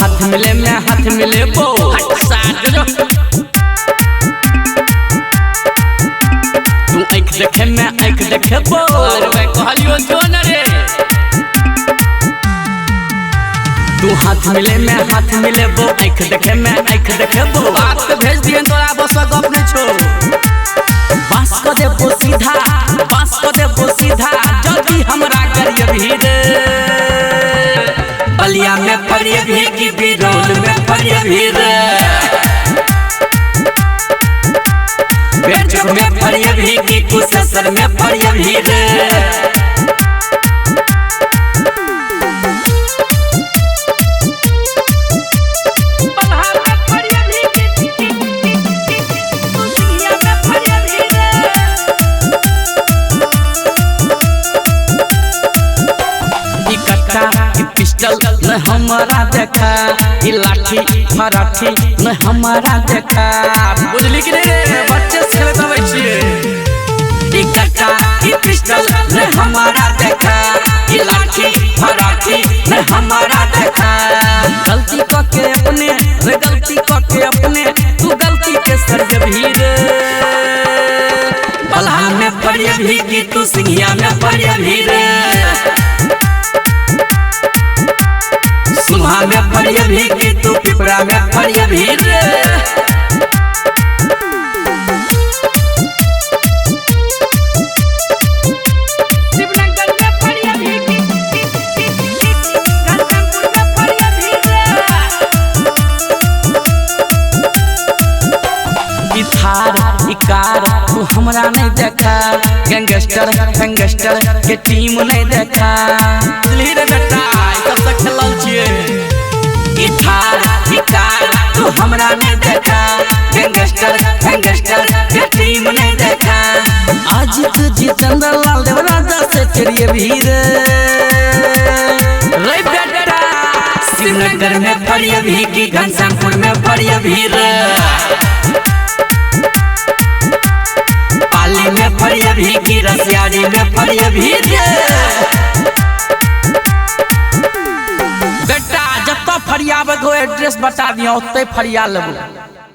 हाथ मिले मैं हाथ मिले बो हट साथ जो तू एक देखे मैं एक देखे बो अरे भाई कहलियो जो न रे तू हाथ मिले मैं हाथ मिले बो एक देखे मैं एक देखे बो बात तो भेज दिए तोरा बस गप नहीं छो बांस को देबो सीधा बांस को देबो सीधा जल्दी हमरा करिए भीड़ बलिया में पड़िए भी की बिरौल में पड़िए भीड़ बेचक में पड़िए भी की कुससर में पड़िए भीड़ पिस्टल न हमारा देखा लाठी फराठी न हमारा देखा बुझली कि नहीं रे बच्चे खेलत आबै छिए कट्टा की पिस्टल न हमारा देखा लाठी फराठी न हमारा देखा गलती करके अपने रे गलती करके अपने तू गलती के सर भीड़ बलहा में पड़िए भी की तू सिंघिया में पड़िए भीड़ सुहा में पड़िए भी की तू पिपरा में पड़िए भीड़ शिवनगर में पड़िए भी थार इकार तू हमरा नहीं देखा गैंगस्टर के टीम नहीं देखा लीड बेटा सब तक खेलल छिए थार इकार तू हमरा नहीं देखा गैंगस्टर के टीम नहीं देखा आज तू जितेंद्र लाल देवराजा से चढ़िए भीड़ रे बेटा शिवनगर में पड़िए भी की घनश्यामपुर में पड़िए भीड़ पाली में पड़िए भी की रसियारी में पड़िए भीड़ बेटा जब तो फरियाब एड्रेस बता दिया उतने फरिया लेबो।